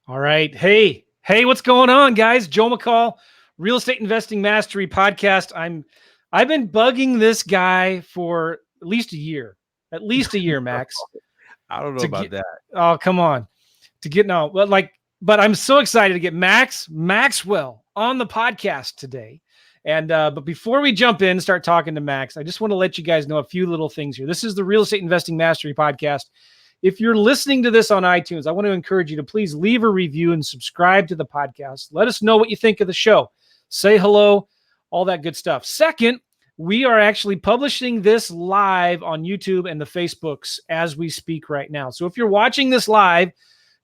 All right. Hey, what's going on, guys? Joe McCall, Real Estate Investing Mastery Podcast. I've been bugging this guy for at least a year. At least a year, Max. I don't know To about get that. oh, come on. To get no, but I'm so excited to get Maxwell on the podcast today. And but before we jump in and start talking to Max, I just want to let you guys know a few little things here. This is the Real Estate Investing Mastery Podcast. If you're listening to this on iTunes, I want to encourage you to please leave a review and subscribe to the podcast. Let us know what you think of the show. Say hello, all that good stuff. Second, we are actually publishing this live on YouTube and the Facebooks as we speak right now. So if you're watching this live,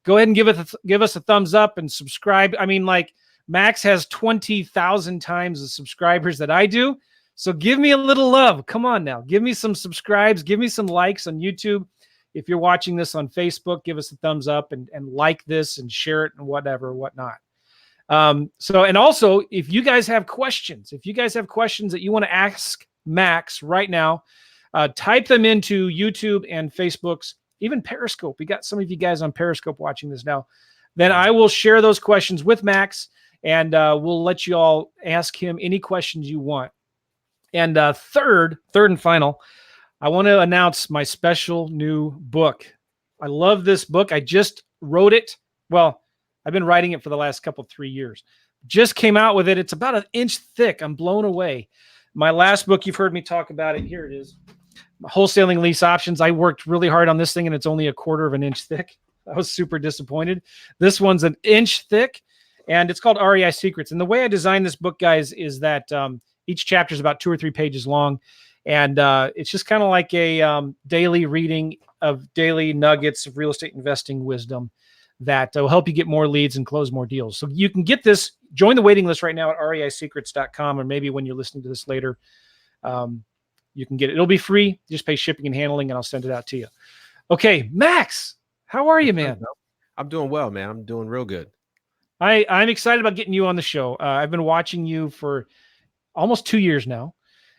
go ahead and give us a thumbs up and subscribe. I mean, like Max has 20,000 times the subscribers that I do. So give me a little love. Come on now. Give me some subscribes. Give me some likes on YouTube. If you're watching this on Facebook, give us a thumbs up and like this and share it and whatnot. And also, if you guys have questions that you want to ask Max right now, type them into YouTube and Facebook's, even Periscope. We got some of you guys on Periscope watching this now. Then I will share those questions with Max, and we'll let you all ask him any questions you want. And third and final, I want to announce my special new book. I love this book. I just wrote it. Well, I've been writing it for the last 3 years. Just came out with it. It's about an inch thick. I'm blown away. My last book, you've heard me talk about it. Here it is. Wholesaling Lease Options. I worked really hard on this thing, and it's only 1/4 of an inch thick. I was super disappointed. This one's an inch thick, and it's called REI Secrets. And the way I designed this book, guys, is that each chapter is about 2 or 3 pages long. And it's just kind of like a daily reading of daily nuggets of real estate investing wisdom that will help you get more leads and close more deals. So you can get this, join the waiting list right now at reisecrets.com, or maybe when you're listening to this later, you can get it. It'll be free. Just pay shipping and handling, and I'll send it out to you. Okay, Max, how are you, man? I'm doing well, man. I'm doing real good. I'm excited about getting you on the show. I've been watching you for almost 2 years now.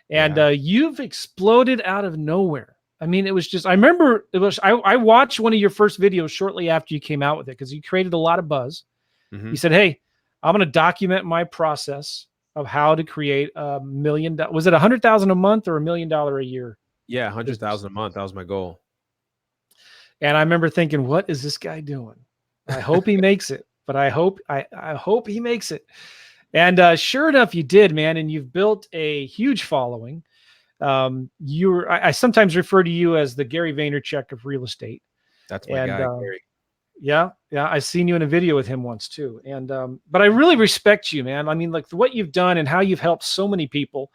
And you've exploded out of nowhere. I mean, it was just, I remember I watched one of your first videos shortly after you came out with it, because you created a lot of buzz. Mm-hmm. You said, hey, I'm going to document my process of how to create $1 million. Was it $100,000 a month or $1 million a year? Yeah, 100,000 a month. That was my goal. And I remember thinking, what is this guy doing? I hope he makes it, but I hope he makes it. And sure enough, you did, man. And you've built a huge following. I sometimes refer to you as the Gary Vaynerchuk of real estate. That's my guy, Gary. Yeah. I've seen you in a video with him once too. And but I really respect you, man. I mean, like what you've done and how you've helped so many people.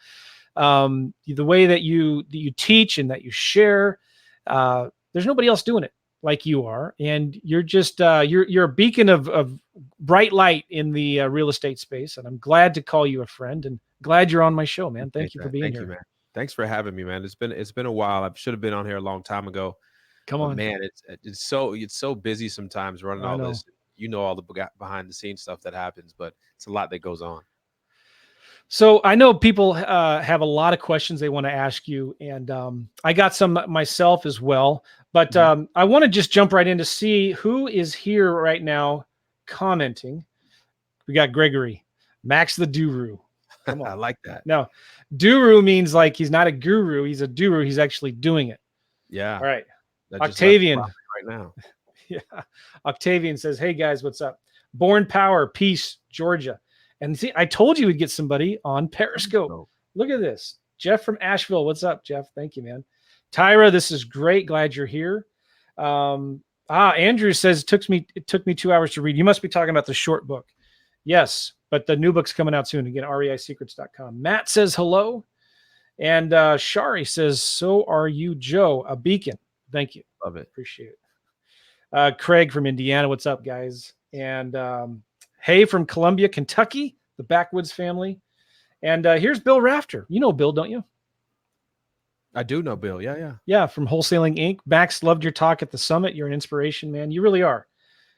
The way that you teach and that you share. There's nobody else doing it like you are, and you're just you're a beacon of bright light in the real estate space, and I'm glad to call you a friend and glad you're on my show, man. Thank you for being here. You, man. Thanks for having me, man. It's been a while. I should have been on here a long time ago. Come on, man. It's so busy sometimes running all this. You know all the behind the scenes stuff that happens, but it's a lot that goes on. So I know people have a lot of questions they want to ask you, and I got some myself as well. But I want to just jump right in to see who is here right now commenting. We got Gregory, Max the Duru. Come on. I like that. No, Duru means like he's not a guru. He's a Duru. He's actually doing it. Yeah. All right. Octavian. Right now. Yeah. Octavian says, hey, guys, what's up? Born Power, Peace, Georgia. And see, I told you we'd get somebody on Periscope. Oh. Look at this. Jeff from Asheville. What's up, Jeff? Thank you, man. Tyra, this is great. Glad you're here. Andrew says it took me 2 hours to read. You must be talking about the short book. Yes, but the new book's coming out soon. Again, reisecrets.com. Matt says hello. And Shari says, so are you, Joe, a beacon. Thank you. Love it. Appreciate it. Craig from Indiana. What's up, guys? And Hey from Columbia, Kentucky, the Backwoods family. And here's Bill Rafter. You know Bill, don't you? I do know Bill. Yeah. Yeah, from Wholesaling Inc. Max, loved your talk at the summit. You're an inspiration, man. You really are.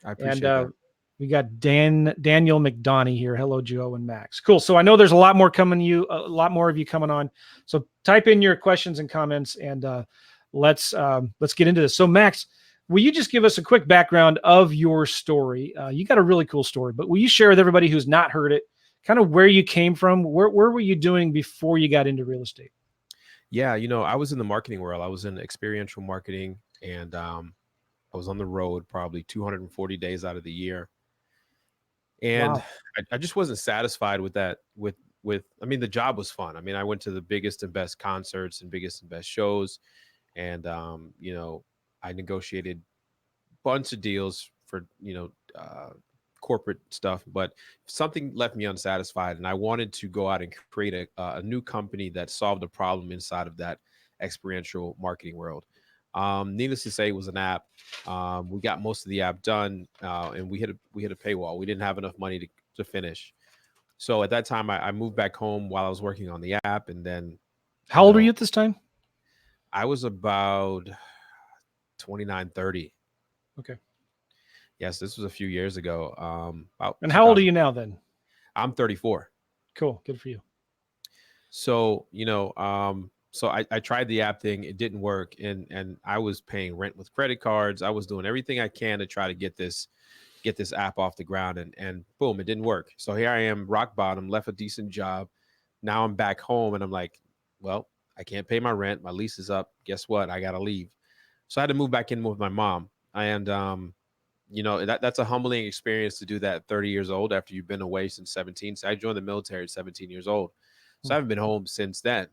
I appreciate that. We got Daniel McDonough here. Hello, Joe and Max. Cool. So I know there's a lot more of you coming on. So type in your questions and comments, and let's get into this. So Max, will you just give us a quick background of your story? You got a really cool story, but will you share with everybody who's not heard it, kind of where you came from? Where were you doing before you got into real estate? Yeah, I was in the marketing world. I was in experiential marketing, and I was on the road probably 240 days out of the year. And Wow. I just wasn't satisfied with that. I mean, the job was fun. I mean, I went to the biggest and best concerts and biggest and best shows. And, I negotiated bunch of deals for, corporate stuff, but something left me unsatisfied. And I wanted to go out and create a new company that solved a problem inside of that experiential marketing world. Needless to say, it was an app. We got most of the app done, and we hit a paywall. We didn't have enough money to finish. So at that time, I moved back home while I was working on the app, and then How old are you at this time? I was about 29, 30. Okay. Yes, this was a few years ago. And how old are you now then? I'm 34. Cool. Good for you. So, so I tried the app thing. It didn't work. And I was paying rent with credit cards. I was doing everything I can to try to get this app off the ground, and boom, it didn't work. So here I am, rock bottom, left a decent job. Now I'm back home, and I'm like, well, I can't pay my rent. My lease is up. Guess what? I got to leave. So I had to move back in with my mom. And, that's a humbling experience to do that at 30 years old after you've been away since 17. So I joined the military at 17 years old. So I haven't been home since then.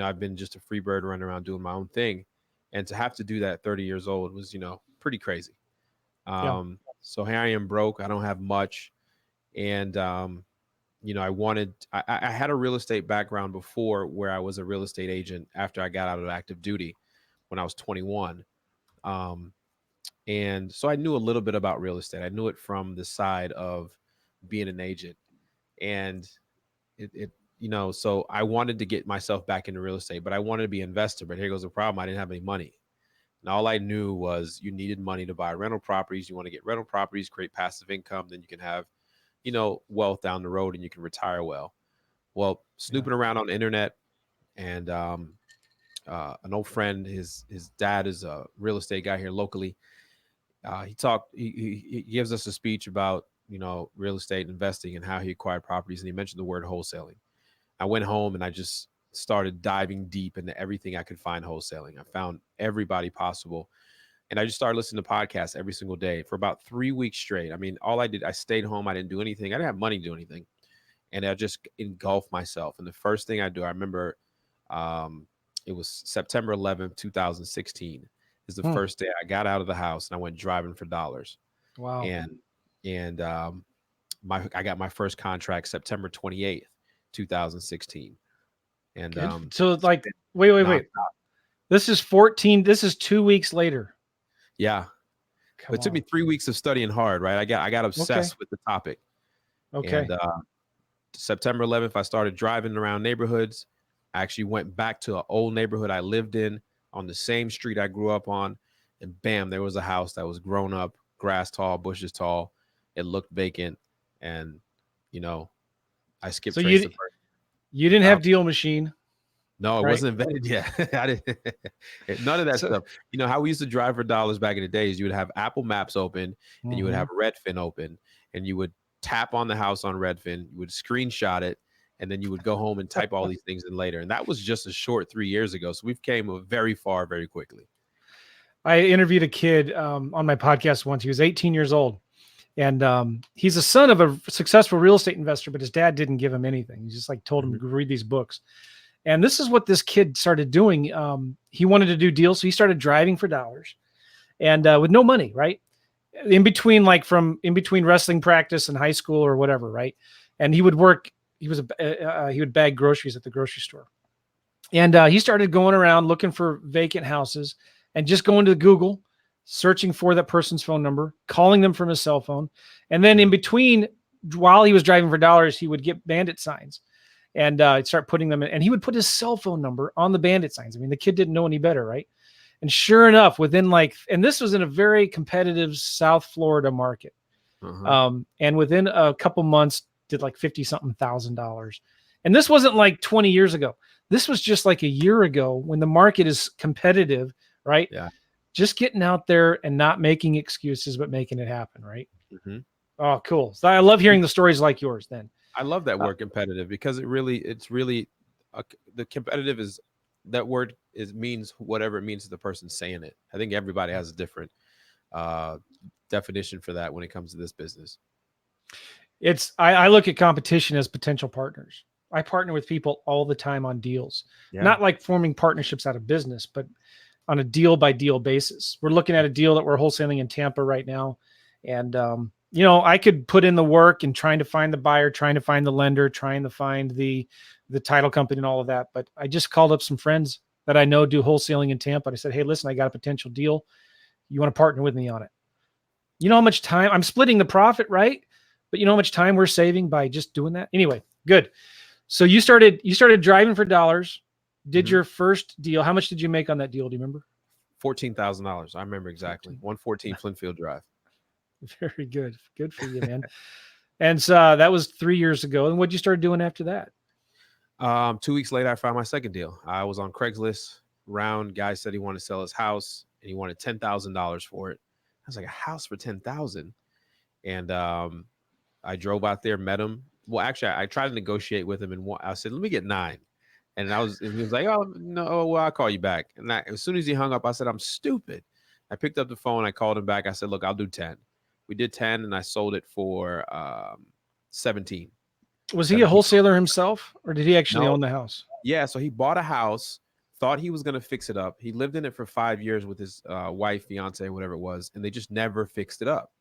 I've been just a free bird running around doing my own thing. And to have to do that at 30 years old was, pretty crazy. So here I am broke. I don't have much. And, I had a real estate background before, where I was a real estate agent after I got out of active duty when I was 21. And so I knew a little bit about real estate. I knew it from the side of being an agent. And so I wanted to get myself back into real estate, but I wanted to be an investor. But here goes the problem. I didn't have any money. And all I knew was you needed money to buy rental properties. You want to get rental properties, create passive income. Then you can have, wealth down the road, and you can retire well. Well, snooping around on the internet, and an old friend, his dad is a real estate guy here locally. He gives us a speech about, real estate investing and how he acquired properties. And he mentioned the word wholesaling. I went home and I just started diving deep into everything I could find wholesaling. I found everybody possible. And I just started listening to podcasts every single day for about 3 weeks straight. I mean, all I did, I stayed home. I didn't do anything. I didn't have money to do anything. And I just engulfed myself. And the first thing I do, I remember it was September 11th, 2016 is the first day I got out of the house, and I went driving for dollars. Wow. And I got my first contract September 28th, 2016. And so like, wait. This is 2 weeks later. Yeah. But it took me 3 weeks of studying hard, right? I got obsessed with the topic. Okay. And September 11th, I started driving around neighborhoods. I actually went back to an old neighborhood I lived in on the same street I grew up on. And bam, there was a house that was grown up, grass tall, bushes tall. It looked vacant. And, I skipped. So you didn't have Deal Machine. No, it wasn't invented yet. I didn't. None of that stuff. How we used to drive for dollars back in the days, you would have Apple Maps open, and you would have Redfin open, and you would tap on the house on Redfin, you would screenshot it, and then you would go home and type all these things in later. And that was just a short 3 years ago. So we've came very far very quickly. I interviewed a kid on my podcast once. He was 18 years old. And he's a son of a successful real estate investor, but his dad didn't give him anything. He just told him to read these books. And this is what this kid started doing. He wanted to do deals. So he started driving for dollars and with no money, right? In between wrestling practice and high school or whatever. Right. And he would work. He would bag groceries at the grocery store. And he started going around looking for vacant houses and just going to Google, searching for that person's phone number, calling them from his cell phone. And then in between, while he was driving for dollars, he would get bandit signs and start putting them in. And he would put his cell phone number on the bandit signs. I mean, the kid didn't know any better, right? And sure enough, and this was in a very competitive South Florida market. And within a couple months, did $50-something thousand. And this wasn't 20 years ago. This was just a year ago when the market is competitive, right? Yeah. just getting out there and not making excuses, but making it happen. Right. Mm-hmm. Oh, cool. So I love hearing the stories like yours then. I love that word competitive because it's really the competitive is that word means whatever it means to the person saying it. I think everybody has a different definition for that when it comes to this business. I look at competition as potential partners. I partner with people all the time on deals, not like forming partnerships out of business, but on a deal by deal basis. We're looking at a deal that we're wholesaling in Tampa right now. And, I could put in the work and trying to find the buyer, trying to find the lender, trying to find the title company and all of that. But I just called up some friends that I know do wholesaling in Tampa. And I said, hey, listen, I got a potential deal. You want to partner with me on it? You know how much time I'm splitting the profit, right? But you know how much time we're saving by just doing that? Anyway, good. So you started driving for dollars, did your first deal. How much did you make on that deal? Do you remember? $14,000. I remember exactly. 114 Flintfield Drive. Very good. Good for you, man. And so that was 3 years ago. And what'd you start doing after that? 2 weeks later, I found my second deal. I was on Craigslist. Guy said he wanted to sell his house and he wanted $10,000 for it. I was like, a house for $10,000. And I drove out there, met him. Well, actually, I tried to negotiate with him, and I said, let me get 9. And he was like, oh, no, well, I'll call you back. And as soon as he hung up, I said, I'm stupid. I picked up the phone. I called him back. I said, look, I'll do 10. We did 10, and I sold it for 17. Was he a wholesaler himself, or did he actually own the house? Yeah, so he bought a house, thought he was going to fix it up. He lived in it for 5 years with his wife, fiance, whatever it was, and they just never fixed it up.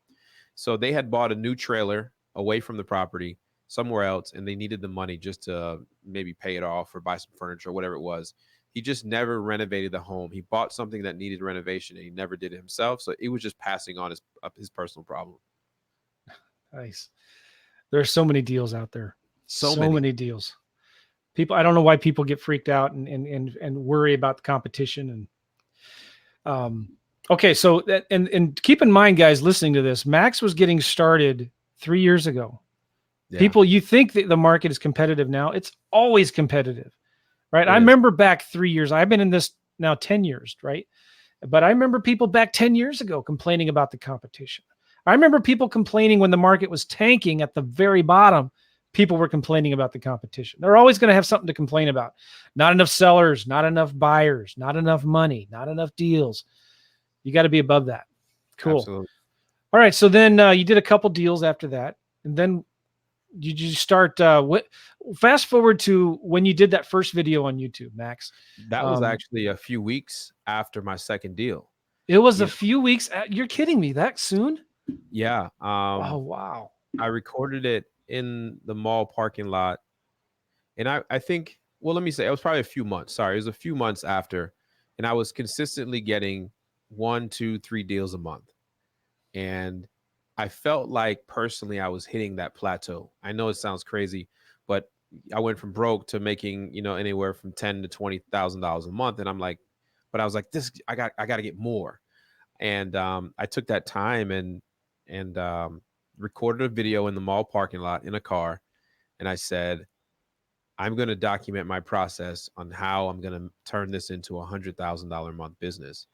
So they had bought a new trailer away from the property somewhere else, and they needed the money just to maybe pay it off or buy some furniture or whatever it was. He just never renovated the home. He bought something that needed renovation, and he never did it himself. So it was just passing on his personal problem. Nice. There are so many deals out there. So many deals. People, I don't know why people get freaked out and worry about the competition. And okay, so and keep in mind, guys, listening to this, Max was getting started 3 years ago. Yeah. People, you think that the market is competitive now? It's always competitive, right? I remember back 3 years. I've been in this now 10 years, right? But I remember people back 10 years ago complaining about the competition. I remember people complaining when the market was tanking at the very bottom. People were complaining about the competition. They're always going to have something to complain about. Not enough sellers, not enough buyers, not enough money, not enough deals. You got to be above that. Cool. Absolutely. All right. So then you did a couple deals after that. And then did you start, fast forward to when you did that first video on YouTube, Max? That was actually a few weeks after my second deal. It was a few weeks. You're kidding me. That soon? Yeah. Oh, wow. I recorded it in the mall parking lot. And I think, well, let me say, it was probably a few months. Sorry. It was a few months after. And I was consistently getting 1, 2, 3 deals a month. And I felt like personally I was hitting that plateau. I know it sounds crazy, but I went from broke to making, anywhere from $10,000 to $20,000 a month. And I'm like, but I was like, I got to get more. And I took that time and recorded a video in the mall parking lot in a car. And I said, I'm going to document my process on how I'm going to turn this into a $100,000 a month business.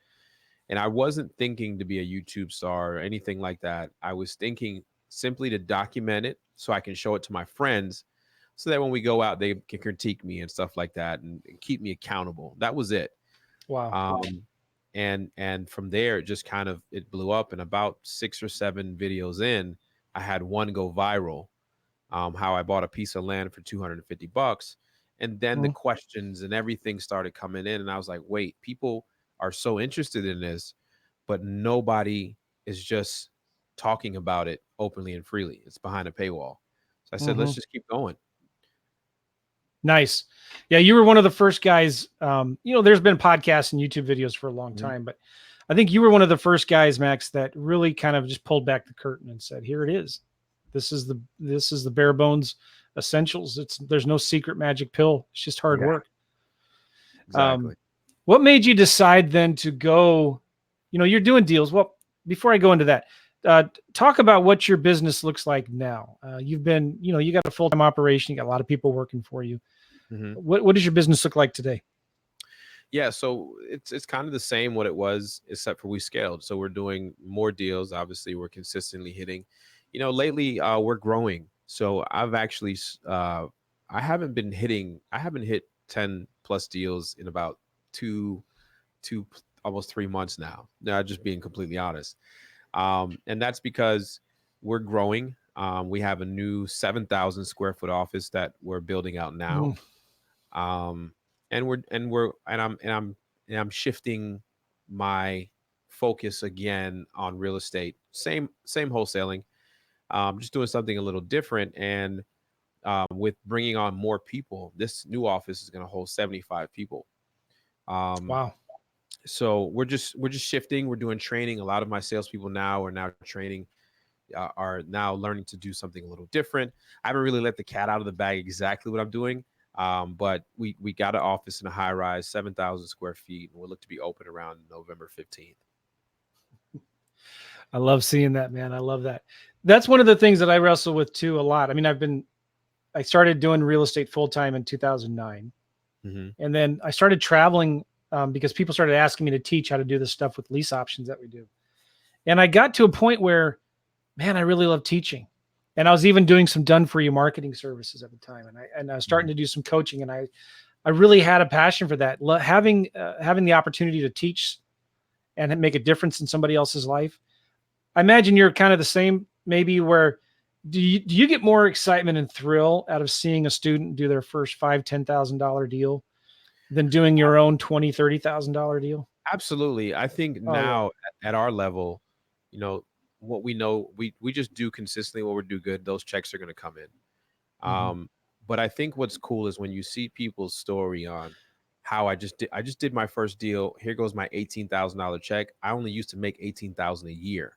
And I wasn't thinking to be a YouTube star or anything like that. I was thinking simply to document it so I can show it to my friends so that when we go out, they can critique me and stuff like that and keep me accountable. That was it. Wow. And from there, it blew up. And about 6 or 7 videos in, I had one go viral. How I bought a piece of land for $250. And then the questions and everything started coming in. And I was like, wait, people are so interested in this, but nobody is just talking about it openly and freely. It's behind a paywall. So I said, let's just keep going. Nice. Yeah, you were one of the first guys. There's been podcasts and YouTube videos for a long time, but I think you were one of the first guys, Max, that really kind of just pulled back the curtain and said, here it is. This is the bare bones essentials. There's no secret magic pill. It's just hard work. Exactly. What made you decide then to go, you're doing deals. Well, before I go into that, talk about what your business looks like now. You've been, you got a full-time operation. You got a lot of people working for you. What does your business look like today? Yeah, so it's kind of the same what it was, except for we scaled. So we're doing more deals. Obviously, we're consistently hitting. Lately we're growing. So I've actually I haven't hit 10 plus deals in about two almost 3 months now. Now, just being completely honest. And that's because we're growing. We have a new 7,000 square foot office that we're building out now. Mm. um and I'm shifting my focus again on real estate, same wholesaling, just doing something a little different. And with bringing on more people, this new office is going to hold 75 people. um Wow. so we're just shifting. We're doing training. A lot of my salespeople now are now training, are now learning to do something a little different. I haven't really let the cat out of the bag exactly what I'm doing. But we got an office in a high rise, 7,000 square feet, and we'll look to be open around November 15th. I love seeing that, man. I love that. That's one of the things that I wrestle with too a lot. I mean, I started doing real estate full time in 2009. Hmm. And then I started traveling because people started asking me to teach how to do this stuff with lease options that we do. And I got to a point where, man, I really love teaching. And I was even doing some done for you marketing services at the time. And I was starting to do some coaching, and I really had a passion for that. Having the opportunity to teach and make a difference in somebody else's life. I imagine you're kind of the same, maybe, where do you get more excitement and thrill out of seeing a student do their first $5,000-$10,000 deal than doing your own $20,000-$30,000 deal? Absolutely. I think Oh yeah. now at our level, you know, what we know, we just do consistently what we do good. Those checks are going to come in. Mm-hmm. But I think what's cool is when you see people's story on how I just did my first deal. Here goes my $18,000 check. I only used to make 18,000 a year.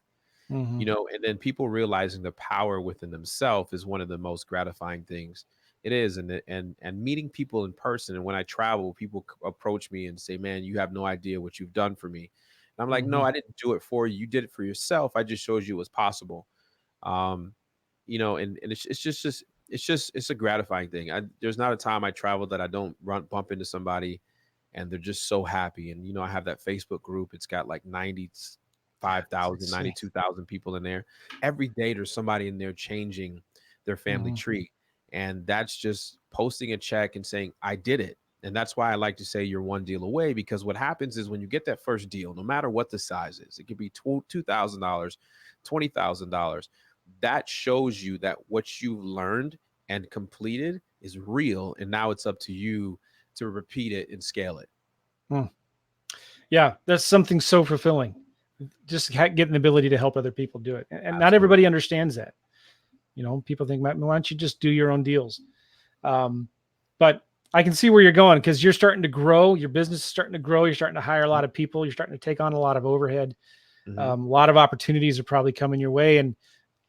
Mm-hmm. And then people realizing the power within themselves is one of the most gratifying things it is. And meeting people in person. And when I travel, people approach me and say, man, you have no idea what you've done for me. And I'm like, Mm-hmm. no, I didn't do it for you. You did it for yourself. I just showed you it was possible. um and it's a gratifying thing. There's not a time I travel that I don't bump into somebody and they're just so happy. And I have that Facebook group. It's got like That's 95,000, insane. 92,000 people in there. Every day there's somebody in there changing their family Mm-hmm. tree. And that's just posting a check and saying, I did it. And that's why I like to say you're one deal away, because what happens is when you get that first deal, no matter what the size is, it could be $2,000, $20,000. That shows you that what you've learned and completed is real. And now it's up to you to repeat it and scale it. Mm. Yeah, that's something so fulfilling. Just getting the ability to help other people do it, and not Absolutely. everybody understands that. People think, why don't you just do your own deals? But I can see where you're going, because you're starting to grow. Your business is starting to grow. You're starting to hire a lot of people. You're starting to take on a lot of overhead. Hmm. A lot of opportunities are probably coming your way, and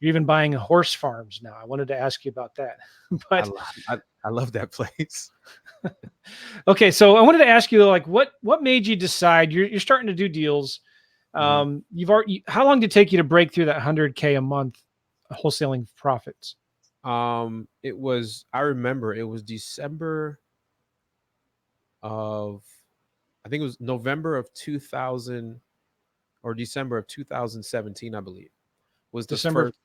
you're even buying horse farms now. I wanted to ask you about that. I, But lo- I love that place. okay, so I wanted to ask you, like, what made you decide you're starting to do deals? Mhm. How long did it take you to break through that 100K a month wholesaling profits? I remember it was December of, I think it was November of 2000 or December of 2017, I believe, was the December. first.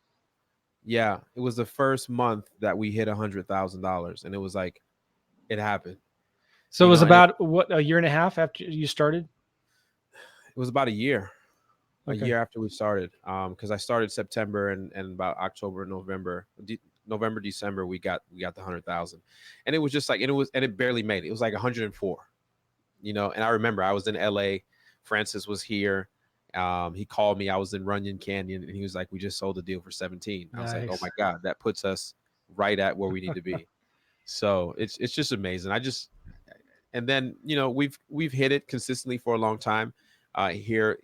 Yeah, it was the first month that we hit $100,000, and it was like it happened. So it was And about what, a year and a half after you started? it was about a Okay. year after we started. Because I started September, and about October, November, December, we got the 100,000, and it was just like, and it barely made it. It was like 104. And I remember I was in LA. Francis was here. He called me. I was in Runyon Canyon, and he was like, we just sold the deal for 17. I was like, oh Nice. my God, that puts us right at where we need to be. So it's just amazing. And then we've hit it consistently for a long time. Here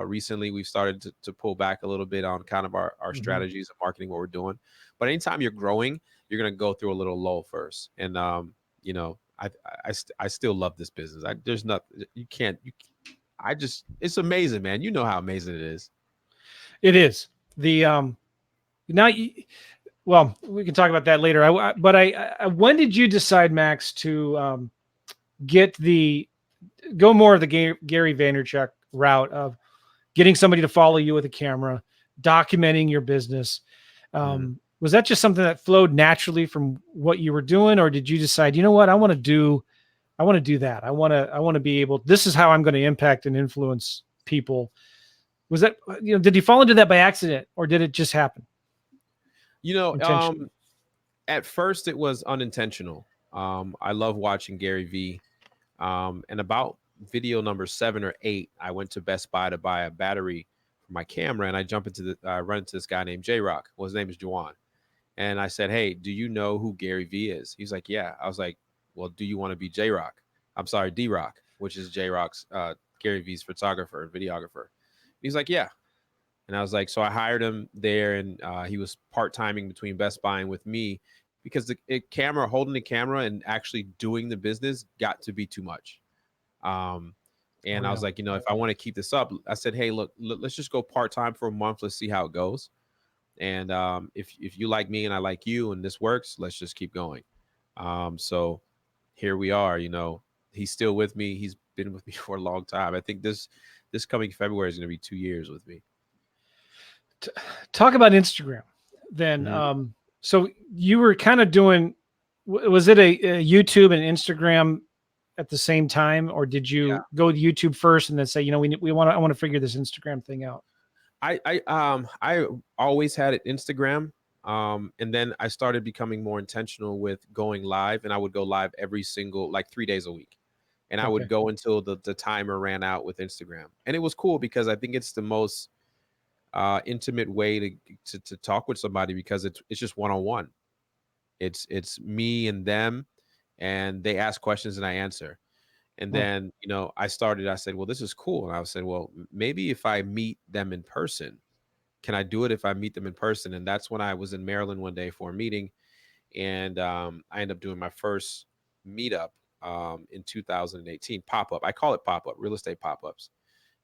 recently we've started to pull back a little bit on kind of our Hmm. strategies of marketing, what we're doing. But anytime you're growing, you're going to go through a little lull first. And I still love this business. There's nothing you can't you I just it's amazing, man. You know how amazing it is. It is the now. Well, we can talk about that later. But when did you decide, Max, to get go more of the Gary Vaynerchuk route of getting somebody to follow you with a camera, documenting your business. Was that just something that flowed naturally from what you were doing, or did you decide, you know what, I want to do that. I want to be able, this is how I'm going to impact and influence people. Was that, did you fall into that by accident, or did it just happen? At first it was unintentional. I love watching Gary V. And about video number 7 or 8, I went to Best Buy to buy a battery for my camera, and I run into this guy named J-Rock. Well, his name is Juwan. And I said, hey, do you know who Gary V is? He's like, yeah. I was like, well, do you want to be J-Rock? I'm sorry, D-Rock, which is J-Rock's, Gary V's photographer and videographer. He's like, yeah. And I was like, so I hired him there, and he was part-timing between Best Buy and with me, because holding the camera and actually doing the business got to be too much. I was like, if I want to keep this up, I said, hey, look, let's just go part-time for a month. Let's see how it goes. And if you like me and I like you and this works, let's just keep going. So here we are. He's still with me. He's been with me for a long time. I think this coming February is going to be 2 years with me. Talk about Instagram then. So you were kind of doing, was it a YouTube and Instagram at the same time, or did you go to YouTube first and then say, I want to figure this Instagram thing out? I always had it Instagram. And then I started becoming more intentional with going live, and I would go live every single, 3 days a week. And I would go until the timer ran out with Instagram. And it was cool because I think it's the most intimate way to talk with somebody, because it's just one-on-one. It's me and them, and they ask questions and I answer. And then, I said, well, this is cool. And I said, well, maybe if I meet them in person, can I do it if I meet them in person? And that's when I was in Maryland one day for a meeting. And I ended up doing my first meetup in 2018, pop-up. I call it pop-up, real estate pop-ups.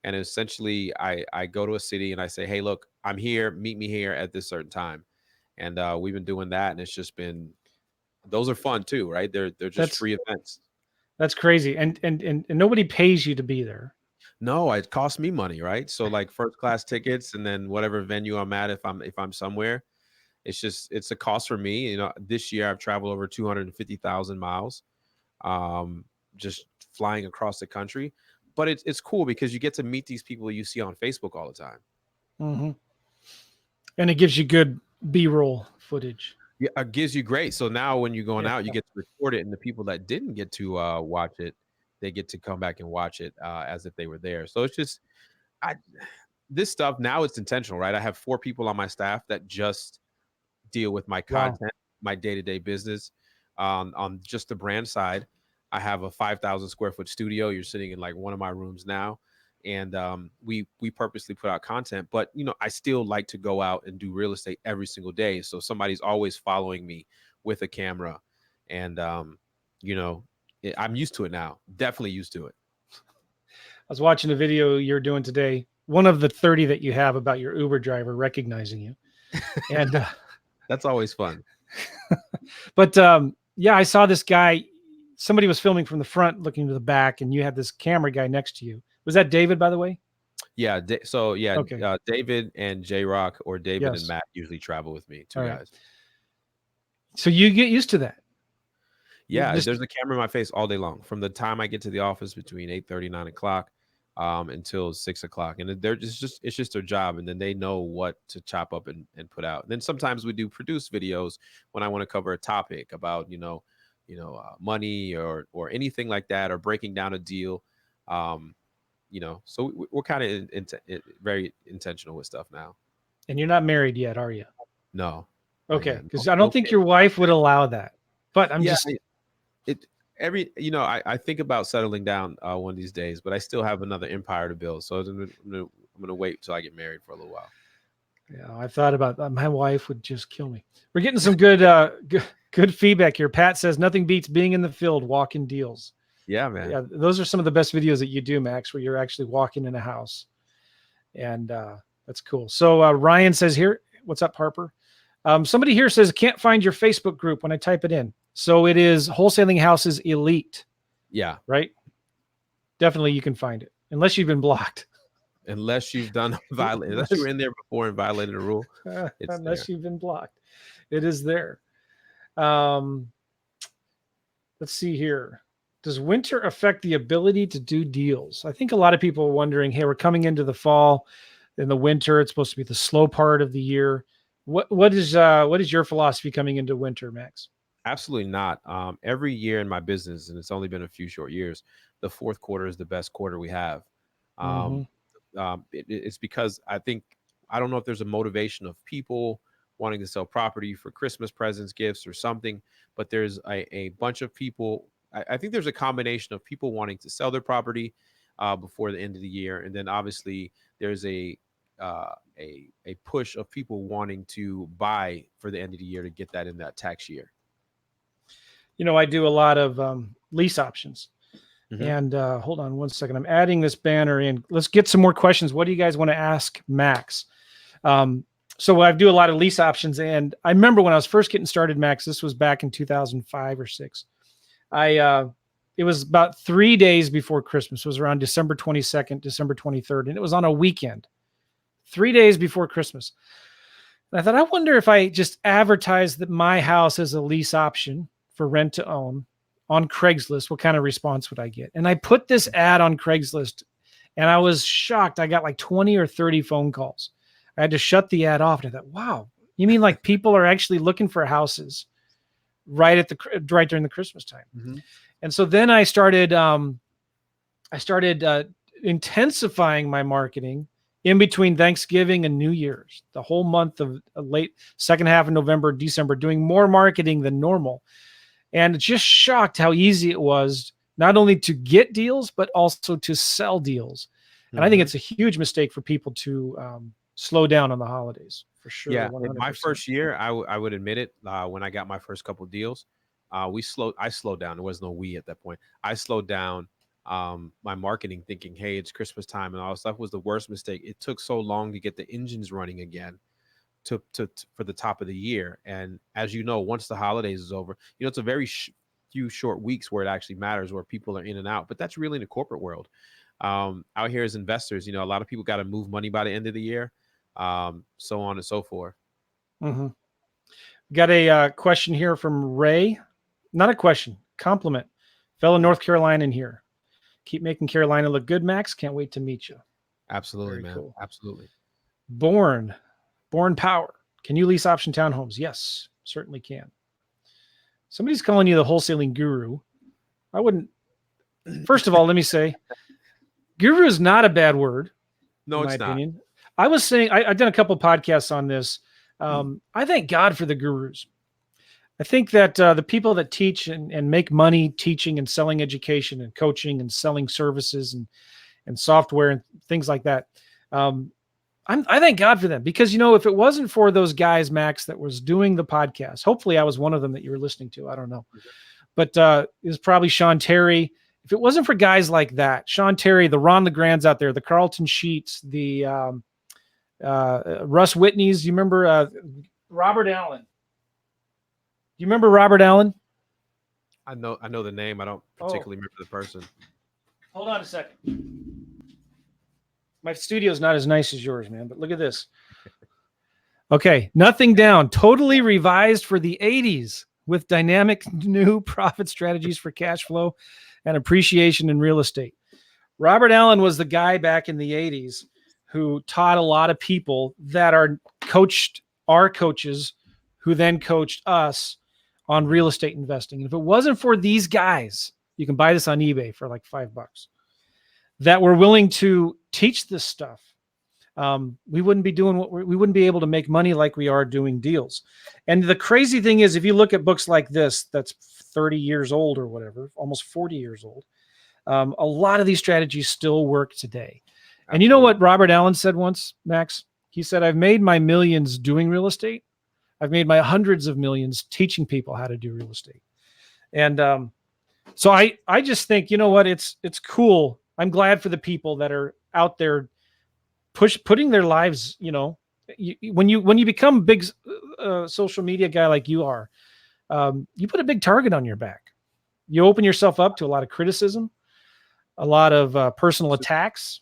And essentially I go to a city and I say, hey, look, I'm here, meet me here at this certain time. And we've been doing that. And it's just been, those are fun too, right? They're just free events. That's crazy. And nobody pays you to be there. No, it costs me money, right? So first class tickets, and then whatever venue I'm at, if I'm somewhere, it's a cost for me. This year I've traveled over 250,000 miles, just flying across the country. But it's cool because you get to meet these people you see on Facebook all the time. Mm-hmm. And it gives you good B-roll footage. Yeah, it gives you great. So now when you're going out, you get to record it, and the people that didn't get to watch it, they get to come back and watch it as if they were there. So it's just, this stuff now, it's intentional, right? I have 4 people on my staff that just deal with my content, my day-to-day business. On just the brand side, I have a 5,000 square foot studio. You're sitting in one of my rooms now. And we purposely put out content, but I still like to go out and do real estate every single day. So somebody's always following me with a camera, and I'm used to it now. Definitely used to it. I was watching a video you're doing today, one of the 30 that you have, about your Uber driver recognizing you, and that's always fun. But I saw this guy. Somebody was filming from the front, looking to the back, and you had this camera guy next to you. Was that David, by the way? Yeah. David and J-Rock, or David and Matt, usually travel with me. 2 guys. Right. So you get used to that. Yeah. There's a camera in my face all day long, from the time I get to the office between 8:30, 9 o'clock until 6 o'clock. And it's just their job. And then they know what to chop up and put out. And then sometimes we do produce videos when I want to cover a topic about, money or anything like that, or breaking down a deal. So we're kind of very intentional with stuff now. And you're not married yet, are you? No. Okay. Because I don't think your wife would allow that. But I think about settling down one of these days, but I still have another empire to build. So I'm going to wait until I get married for a little while. Yeah, I thought about that. My wife would just kill me. We're getting some good feedback here. Pat says nothing beats being in the field, walking deals. Yeah, man. Yeah, those are some of the best videos that you do, Max, where you're actually walking in a house. And that's cool. So Ryan says here, what's up, Harper? Somebody here says, can't find your Facebook group when I type it in. So it is Wholesaling Houses Elite. Yeah. Right? definitely you can find it unless you've been blocked. Unless you've done unless you were in there before and violated a rule, it's Unless there. you've been blocked, it is there. Um, let's see here. Does winter affect the ability to do deals? I think a lot of people are wondering, hey, we're coming into the fall. In the winter, it's supposed to be the slow part of the year. What is your philosophy coming into winter, Max? Absolutely not. Every year in my business, and it's only been a few short years, the fourth quarter is the best quarter we have. Mm-hmm. Um, it's because I don't know if there's a motivation of people wanting to sell property for Christmas presents, gifts, or something, but there's a bunch of people. I think there's a combination of people wanting to sell their property before the end of the year, and then obviously there's a push of people wanting to buy for the end of the year to get that in that tax year. I do a lot of lease options. Mm-hmm. And hold on one second. I'm adding this banner in. Let's get some more questions. What do you guys want to ask Max? So I do a lot of lease options. And I remember when I was first getting started, Max, this was back in 2005 or 6. It was about 3 days before Christmas. It was around December 22nd, December 23rd. And it was on a weekend, 3 days before Christmas. And I thought, I wonder if I just advertised that my house as a lease option for rent to own on Craigslist, what kind of response would I get? And I put this ad on Craigslist and I was shocked. I got like 20 or 30 phone calls. I had to shut the ad off. And I thought, wow, you mean like people are actually looking for houses right during the Christmas time? Mm-hmm. And so then I started intensifying my marketing in between Thanksgiving and New Year's, the whole month of late second half of November, December, doing more marketing than normal. And just shocked how easy it was not only to get deals, but also to sell deals. And I think it's a huge mistake for people to slow down on the holidays, for sure. Yeah, 100%. in my first year, I would admit it. When I got my first couple of deals, I slowed down. There was no we at that point. I slowed down my marketing, thinking, hey, it's Christmas time and all that stuff. Was the worst mistake. It took so long to get the engines running again to for the top of the year. And as you know, once the holidays is over, it's a very few short weeks where it actually matters, where people are in and out. But that's really in the corporate world. Out here as investors, a lot of people got to move money by the end of the year, so on and so forth. Mm-hmm. Got a question here from Ray. Not a question, compliment. Fellow North Carolinian here. Keep making Carolina look good, Max. Can't wait to meet you. Absolutely, Very man. cool. Absolutely. Born Power. Can you lease option townhomes? Yes, certainly can. Somebody's calling you the wholesaling guru. I wouldn't. First of all, let me say, guru is not a bad word. No, in my it's not. opinion. I was saying, I've done a couple podcasts on this. I thank God for the gurus. I think that the people that teach and make money teaching and selling education and coaching and selling services and software and things like that, I thank God for them, because, if it wasn't for those guys, Max, that was doing the podcast, hopefully I was one of them that you were listening to. I don't know. But it was probably Sean Terry. If it wasn't for guys like that, Sean Terry, the Ron LeGrands out there, the Carlton Sheets, the Russ Whitney's, you remember Robert Allen? Do you remember Robert Allen? I know the name. I don't particularly remember the person. Hold on a second. My studio's not as nice as yours, man, but look at this. Okay, Nothing Down, totally revised for the 80s with dynamic new profit strategies for cash flow and appreciation in real estate. Robert Allen was the guy back in the 80s who taught a lot of people that are our coaches who then coached us on real estate investing. And if it wasn't for these guys, you can buy this on eBay for like $5, that were willing to teach this stuff, we wouldn't be doing we wouldn't be able to make money like we are doing deals. And the crazy thing is, if you look at books like this, that's 30 years old or whatever, almost 40 years old, a lot of these strategies still work today. Absolutely. And you know what Robert Allen said once, Max? He said, I've made my millions doing real estate. I've made my hundreds of millions teaching people how to do real estate. And so I just think, you know what, it's cool. I'm glad for the people that are out there putting their lives, when you become a big social media guy like you are, you put a big target on your back. You open yourself up to a lot of criticism. a lot of personal attacks.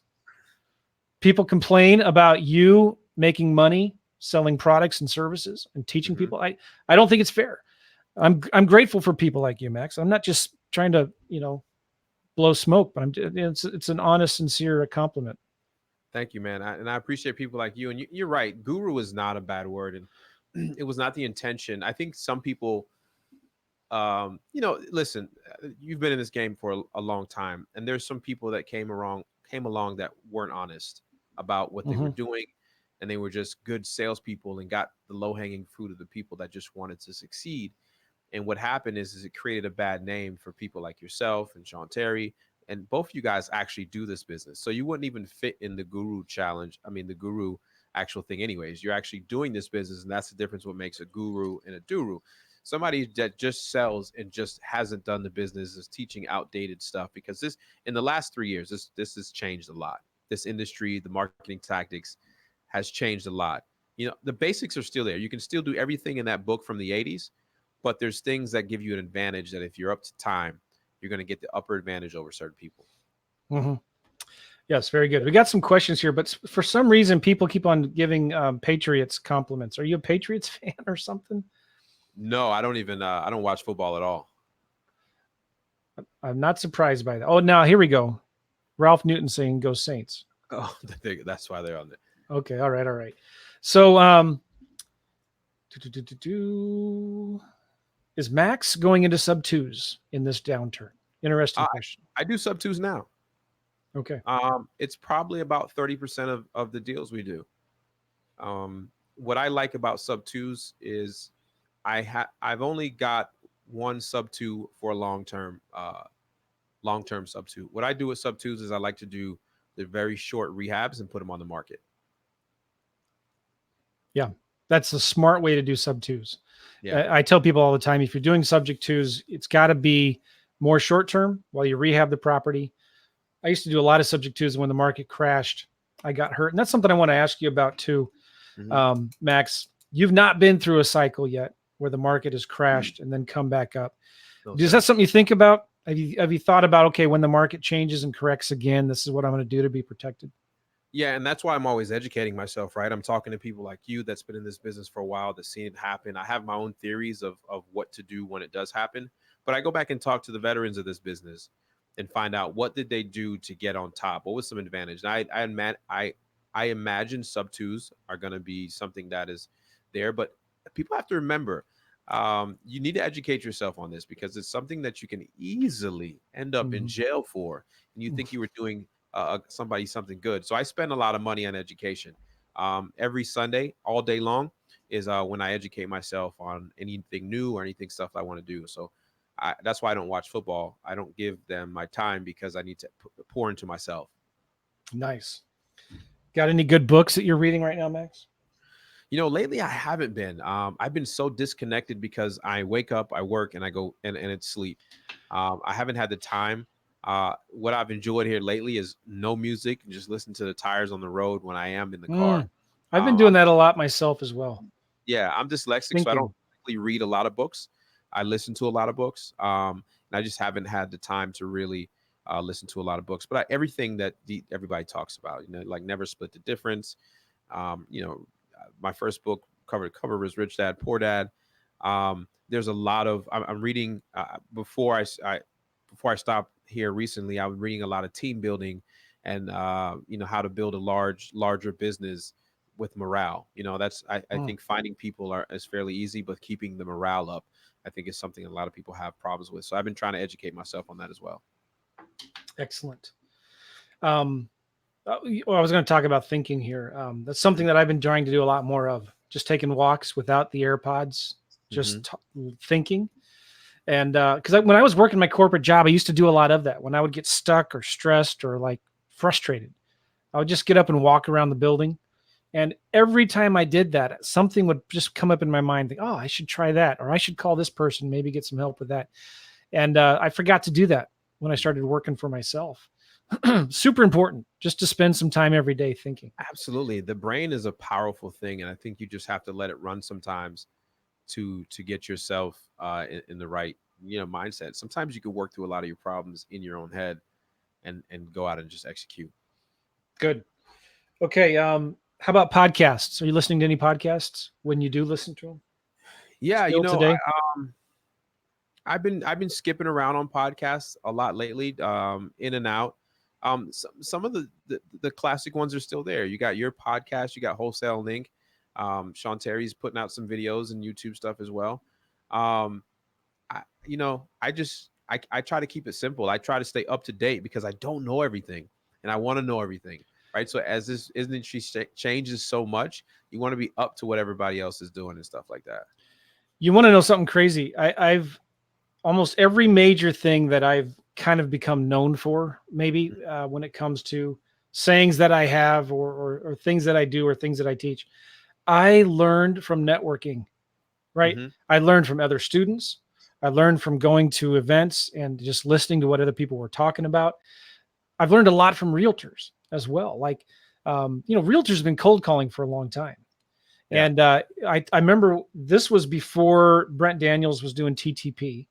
People complain about you making money selling products and services and teaching Mm-hmm. people. I don't think it's fair. I'm grateful for people like you, Max. I'm not just trying to, blow smoke, but it's an honest, sincere compliment. Thank you, man. And I appreciate people like you. And you're right. Guru is not a bad word. And it was not the intention. I think some people, listen, you've been in this game for a long time. And there's some people that came along that weren't honest about what they were Hmm. doing. And they were just good salespeople and got the low hanging fruit of the people that just wanted to succeed. And what happened is it created a bad name for people like yourself and Sean Terry. And both of you guys actually do this business. So you wouldn't even fit in the guru challenge. I mean, the guru actual thing, anyways. You're actually doing this business. And that's the difference what makes a guru and a duru. Somebody that just sells and just hasn't done the business is teaching outdated stuff because this in the last 3 years, this has changed a lot. This industry, the marketing tactics has changed a lot. The basics are still there. You can still do everything in that book from the 80s, but there's things that give you an advantage that if you're up to time, you're going to get the upper advantage over certain people. Hmm. Yes, very good. We got some questions here, but for some reason, people keep on giving Patriots compliments. Are you a Patriots fan or something? No, I don't even, I don't watch football at all. I'm not surprised by that. Oh, now here we go. Ralph Newton saying "Go Saints." Oh, that's why they're on there. Okay, all right. So, is Max going into sub twos in this downturn? Interesting question. I do sub twos now. Okay. It's probably about 30% of the deals we do. What I like about sub twos is I've only got one sub two for a long term sub two. What I do with sub twos is I like to do the very short rehabs and put them on the market. Yeah, that's a smart way to do sub twos. Yeah. I tell people all the time, if you're doing subject twos, it's got to be more short term while you rehab the property. I used to do a lot of subject twos when the market crashed. I got hurt. And that's something I want to ask you about too. Max, you've not been through a cycle yet where the market has crashed and then come back up. No, Is that something you think about? Have you thought about, okay, when the market changes and corrects again, this is what I'm going to do to be protected? Yeah, and that's why I'm always educating myself, right? I'm talking to people like you that's been in this business for a while, that's seen it happen. I have my own theories of what to do when it does happen, but I go back and talk to the veterans of this business and find out what did they do to get on top. What was some advantage? And I imagine sub twos are going to be something that is there, but people have to remember you need to educate yourself on this because it's something that you can easily end up in jail for, and you think you were doing somebody something good. So I spend a lot of money on education. Every Sunday, all day long, is when I educate myself on anything new or anything stuff I want to do. So that's why I don't watch football. I don't give them my time because I need to pour into myself. Nice. Got any good books that you're reading right now, Max? Lately I haven't been. I've been so disconnected because I wake up, I work, and I go and it's sleep. I haven't had the time. What I've enjoyed here lately is no music and just listen to the tires on the road when I am in the car. I've been doing that a lot myself as well. Yeah, I'm dyslexic, so I don't really read a lot of books. I listen to a lot of books, and I just haven't had the time to really listen to a lot of books. But everything that everybody talks about, like Never Split the Difference. My first book cover to cover was Rich Dad Poor Dad. There's a lot of I'm reading before I stopped here recently. I was reading a lot of team building and how to build a larger business with morale. I think finding people is fairly easy, but keeping the morale up, I think, is something a lot of people have problems with. So I've been trying to educate myself on that as well. Excellent. I was going to talk about thinking here. That's something that I've been trying to do a lot more of. Just taking walks without the AirPods, just thinking. And because when I was working my corporate job, I used to do a lot of that. When I would get stuck or stressed or like frustrated, I would just get up and walk around the building. And every time I did that, something would just come up in my mind. Think, oh, I should try that, or I should call this person, maybe get some help with that. And I forgot to do that when I started working for myself. Super important just to spend some time every day thinking. Absolutely. The brain is a powerful thing. And I think you just have to let it run sometimes to get yourself in the right, mindset. Sometimes you can work through a lot of your problems in your own head. and go out and just execute. Good. Okay. How about podcasts? Are you listening to any podcasts when you do listen to them? Yeah, Still today? I've been skipping around on podcasts a lot lately, in and out. Some of the classic ones are still there. You got your podcast, you got Wholesale Link. Sean Terry's putting out some videos and YouTube stuff as well. I try to keep it simple. I try to stay up to date because I don't know everything and I want to know everything. Right. So as this industry changes so much, you want to be up to what everybody else is doing and stuff like that. You want to know something crazy? I've almost every major thing that I've kind of become known for, maybe when it comes to sayings that I have or things that I do or things that I teach, I learned from networking, right? Mm-hmm. I learned from other students. I learned from going to events and just listening to what other people were talking about. I've learned a lot from realtors as well. Like, realtors have been cold calling for a long time. Yeah. And I remember this was before Brent Daniels was doing TTP.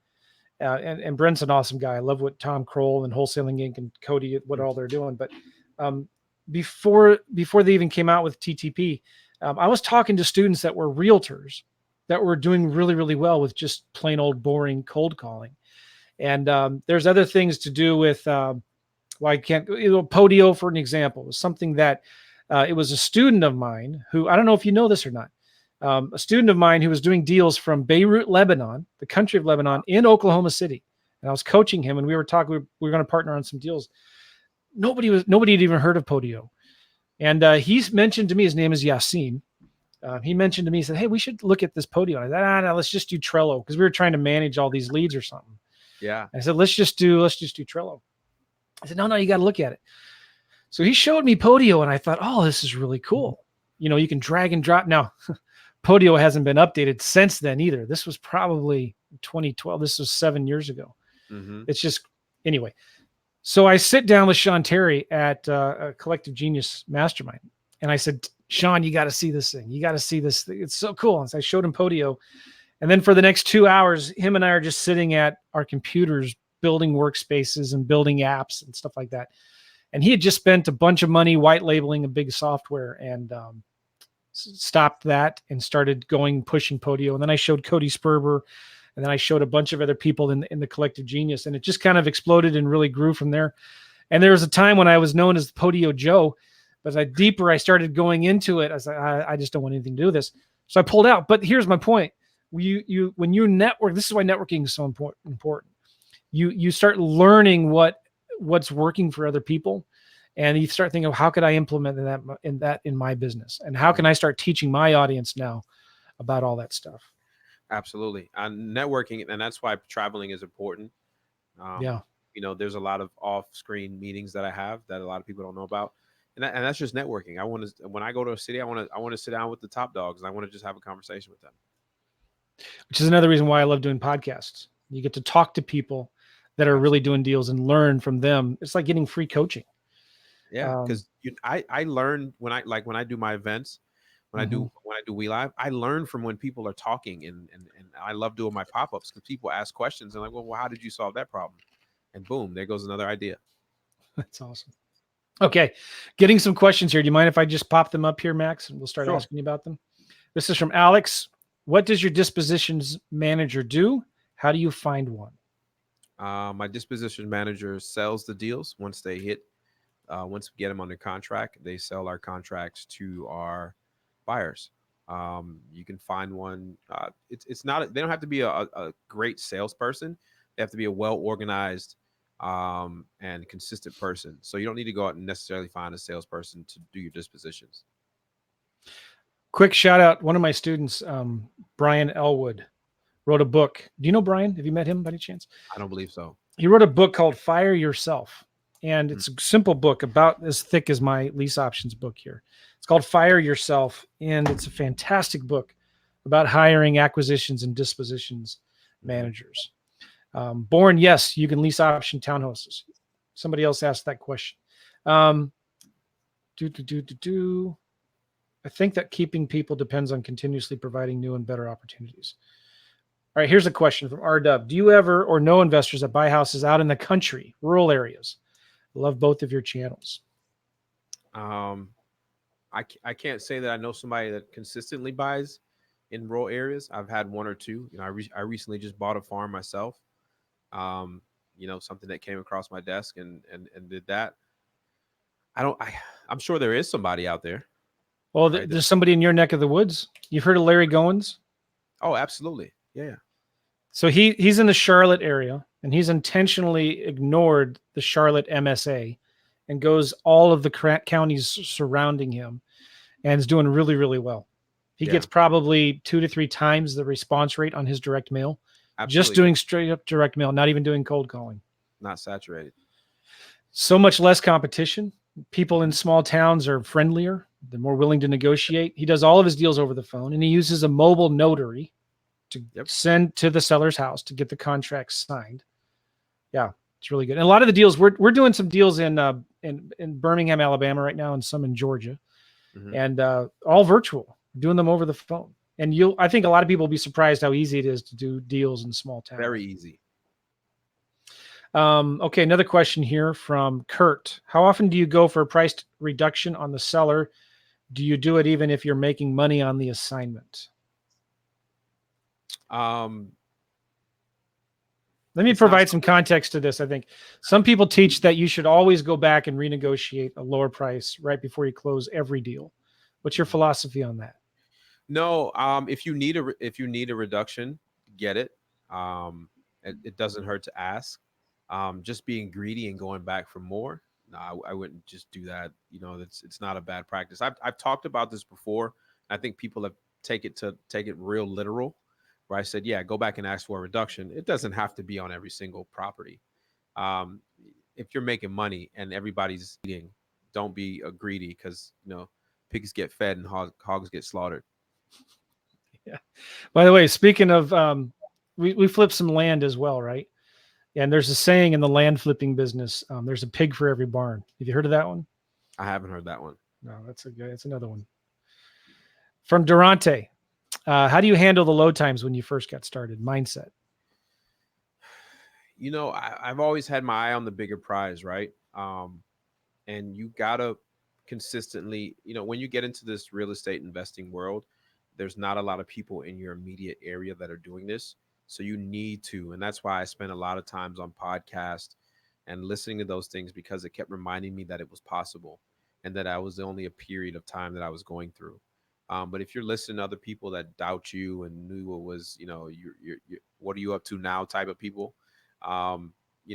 And Brent's an awesome guy. I love what Tom Kroll and Wholesaling Inc. and Cody, what all they're doing. But before they even came out with TTP, I was talking to students that were realtors that were doing really, really well with just plain old boring cold calling. And there's other things to do with, Podio, for an example, was something that it was a student of mine who, I don't know if you know this or not, a student of mine who was doing deals from Beirut, Lebanon, the country of Lebanon, in Oklahoma City. And I was coaching him and we were talking, we were going to partner on some deals. Nobody had even heard of Podio. And he's mentioned to me, his name is Yassine. He mentioned to me, he said, hey, we should look at this Podio. And I said, no, let's just do Trello, because we were trying to manage all these leads or something. Yeah. I said, let's just do Trello. I said, no, you got to look at it. So he showed me Podio and I thought, oh, this is really cool. You can drag and drop. Now, Podio hasn't been updated since then either. This was probably 2012. This was 7 years ago. Mm-hmm. It's just, anyway. So I sit down with Sean Terry at a Collective Genius Mastermind. And I said, Sean, you got to see this thing. You got to see this thing. It's so cool. And so I showed him Podio. And then for the next 2 hours, him and I are just sitting at our computers, building workspaces and building apps and stuff like that. And he had just spent a bunch of money white labeling a big software and stopped that and started pushing Podio. And then I showed Cody Sperber, and then I showed a bunch of other people in the Collective Genius, and it just kind of exploded and really grew from there. And there was a time when I was known as Podio Joe, but as I started going into it, I was like, I just don't want anything to do with this. So I pulled out. But here's my point. When you network, this is why networking is so important. You start learning what's working for other people. And you start thinking, how could I implement that in my business? And how can I start teaching my audience now about all that stuff? Absolutely. Networking, and that's why traveling is important. There's a lot of off-screen meetings that I have that a lot of people don't know about. And that's just networking. When I go to a city, I want to sit down with the top dogs and I want to just have a conversation with them. Which is another reason why I love doing podcasts. You get to talk to people that are really doing deals and learn from them. It's like getting free coaching. Yeah, because I learn when I do my events, when I do We Live, I learn from when people are talking, and I love doing my pop-ups because people ask questions and like, well, how did you solve that problem? And boom, there goes another idea. That's awesome. Okay, getting some questions here. Do you mind if I just pop them up here, Max, and we'll start asking you about them? This is from Alex. What does your dispositions manager do? How do you find one? My dispositions manager sells the deals once they hit. Once we get them under contract, they sell our contracts to our buyers. You can find one. It's not. They don't have to be a great salesperson. They have to be a well-organized and consistent person. So you don't need to go out and necessarily find a salesperson to do your dispositions. Quick shout out. One of my students, Brian Elwood, wrote a book. Do you know Brian? Have you met him by any chance? I don't believe so. He wrote a book called Fire Yourself. And it's a simple book about as thick as my lease options book here. It's called Fire Yourself. And it's a fantastic book about hiring acquisitions and dispositions managers. Born, yes, you can lease option townhouses. Somebody else asked that question. I think that keeping people depends on continuously providing new and better opportunities. All right, here's a question from RW. Do you ever or know investors that buy houses out in the country, rural areas? Love both of your channels. Um, I can't say that I know somebody that consistently buys in rural areas. I've had one or two. I recently just bought a farm myself. Um, something that came across my desk and did that. I don't. I'm sure there is somebody out there, Well, right? there's somebody in your neck of the woods. You've heard of Larry Goins? Oh, absolutely. Yeah. So he's in the Charlotte area, and he's intentionally ignored the Charlotte MSA and goes all of the counties surrounding him, and is doing really, really well. He Yeah. gets probably 2 to 3 times the response rate on his direct mail, just Absolutely. doing straight up direct mail, not even doing cold calling. Not saturated. So much less competition. People in small towns are friendlier. They're more willing to negotiate. He does all of his deals over the phone, and he uses a mobile notary to send to the seller's house to get the contract signed. Yeah, it's really good. And a lot of the deals we're doing some deals in Birmingham, Alabama right now, and some in Georgia, and all virtual. Doing them over the phone. And I think a lot of people will be surprised how easy it is to do deals in small towns. Very easy. Okay, another question here from Kurt. How often do you go for a price reduction on the seller? Do you do it even if you're making money on the assignment? Let me provide some context to this. I think some people teach that you should always go back and renegotiate a lower price right before you close every deal. What's your philosophy on that? No, if you need a reduction, get it. It doesn't hurt to ask. Just being greedy and going back for more, no, I wouldn't just do that. It's not a bad practice. I've talked about this before. I think people have take it real literal, where I said, yeah, go back and ask for a reduction. It doesn't have to be on every single property. If you're making money and everybody's eating, don't be greedy, because pigs get fed and hogs get slaughtered. Yeah. By the way, speaking of, we flip some land as well, right? And there's a saying in the land flipping business: there's a pig for every barn. Have you heard of that one? I haven't heard that one. No, that's another one. From Durante, how do you handle the load times when you first got started? Mindset. I've always had my eye on the bigger prize, right? And you gotta consistently, when you get into this real estate investing world, there's not a lot of people in your immediate area that are doing this. So you need to, and that's why I spent a lot of times on podcasts and listening to those things, because it kept reminding me that it was possible and that I was only a period of time that I was going through. But if you're listening to other people that doubt you and knew what was, you're what are you up to now type of people,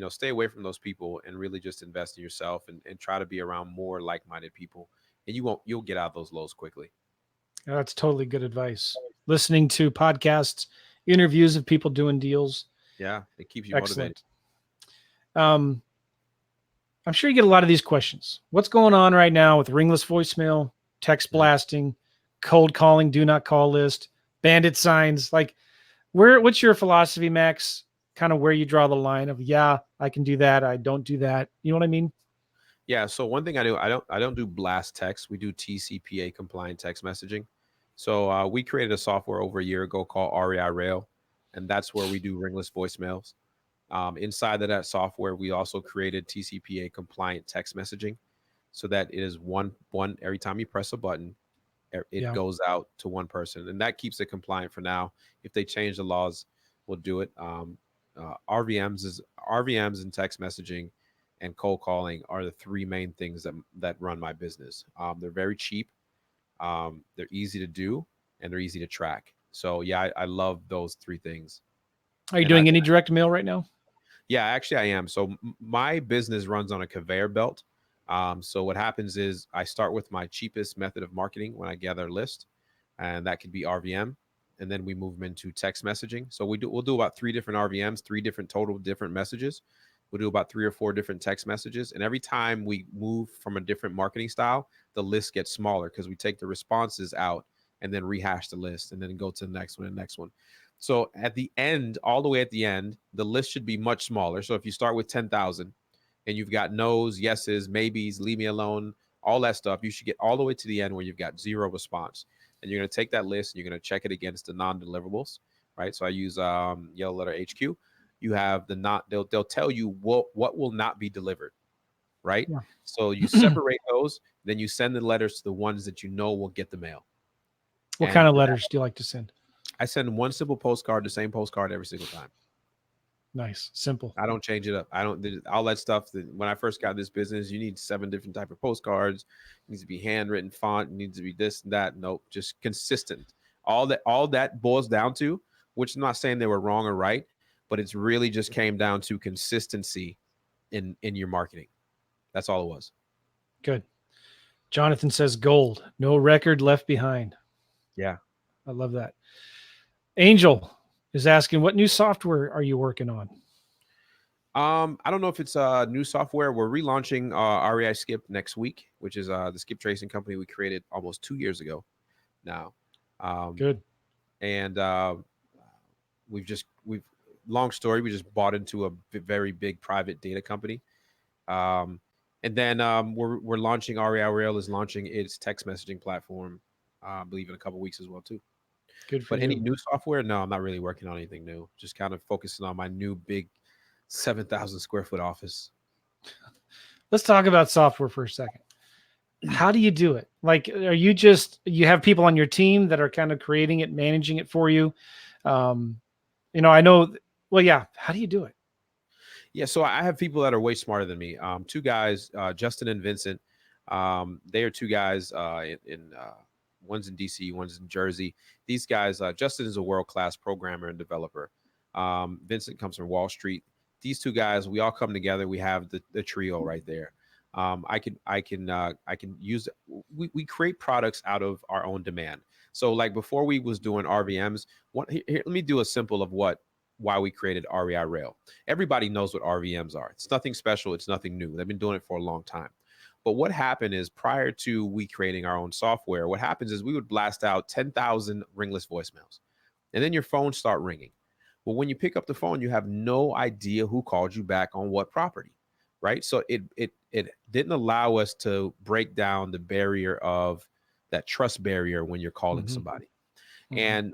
stay away from those people and really just invest in yourself and try to be around more like-minded people, and you'll get out of those lows quickly. That's totally good advice. Listening to podcasts, interviews of people doing deals. Yeah, it keeps you motivated. I'm sure you get a lot of these questions. What's going on right now with ringless voicemail, text blasting, cold calling, do not call list, bandit signs? Like, what's your philosophy, Max? Kind of where you draw the line of, yeah, I can do that, I don't do that. You know what I mean? Yeah. So one thing I do, I don't do blast text. We do TCPA compliant text messaging. So we created a software over a year ago called REI Rail, and that's where we do ringless voicemails. Inside of that software, we also created TCPA compliant text messaging, so that it is one every time you press a button, it goes out to one person, and that keeps it compliant for now. If they change the laws, we'll do it. RVMs and text messaging and cold calling are the three main things that run my business. They're very cheap, they're easy to do, and they're easy to track. So yeah, I love those three things. Are you doing any direct mail right now? Yeah, actually I am. So my business runs on a conveyor belt. So what happens is I start with my cheapest method of marketing when I gather a list, and that could be RVM. And then we move them into text messaging. So we'll do about 3 different RVMs, 3 different messages. We'll do about 3 or 4 different text messages. And every time we move from a different marketing style, the list gets smaller, because we take the responses out and then rehash the list and then go to the next one and next one. So at the end, all the way at the end, the list should be much smaller. So if you start with 10,000 and you've got no's, yeses, maybes, leave me alone, all that stuff, you should get all the way to the end where you've got 0 response. And you're going to take that list and you're going to check it against the non-deliverables, right? So I use yellow letter HQ. You have they'll tell you what will not be delivered, right? Yeah. So you separate those, then you send the letters to the ones that you know will get the mail. What And kind of for that, letters do you like to send? I send one simple postcard, the same postcard every single time. Nice, simple. I don't change it up. I don't all that stuff that when I first got this business, you need 7 different type of postcards. It needs to be handwritten font, it needs to be this and that. Nope, just consistent. All that boils down to, which I'm not saying they were wrong or right, but it's really just came down to consistency in your marketing. That's all it was. Good. Jonathan says gold, no record left behind. Yeah. I love that. Angel is asking, what new software are you working on? I don't know if it's new software. We're relaunching REI Skip next week, which is the skip tracing company we created almost 2 years ago now. Good. And we've long story, we just bought into a very big private data company. And then we're launching REI Rail is launching its text messaging platform, I believe in a couple weeks as well too. Good for But you. any new software? No, I'm not really working on anything new. Just kind of focusing on my new big 7,000 square foot office. Let's talk about software for a second. How do you do it? Like, are you have people on your team that are kind of creating it, managing it for you? I know, well, yeah. How do you do it? Yeah, so I have people that are way smarter than me. 2 guys, Justin and Vincent. They are 2 guys in one's in DC, one's in Jersey. These guys, Justin is a world-class programmer and developer. Vincent comes from Wall Street. These 2 guys, we all come together. We have the trio right there. I can use. We create products out of our own demand. So like before we was doing RVMs, let me do a simple of why we created REI Rail. Everybody knows what RVMs are. It's nothing special. It's nothing new. They've been doing it for a long time. But what happened is prior to we creating our own software, what happens is we would blast out 10,000 ringless voicemails, and then your phone start ringing. Well, when you pick up the phone, you have no idea who called you back on what property, right? So it didn't allow us to break down the barrier of that trust barrier when you're calling somebody. And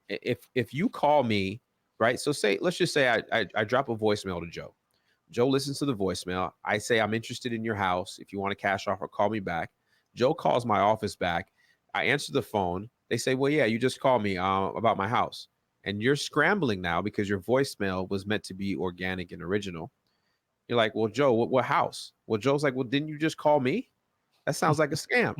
if you call me, right? So let's just say I drop a voicemail to Joe. Joe listens to the voicemail. I say, I'm interested in your house. If you want a cash offer, call me back. Joe calls my office back. I answer the phone. They say, well, yeah, you just called me about my house. And you're scrambling now because your voicemail was meant to be organic and original. You're like, well, Joe, what house? Well, Joe's like, well, didn't you just call me? That sounds like a scam.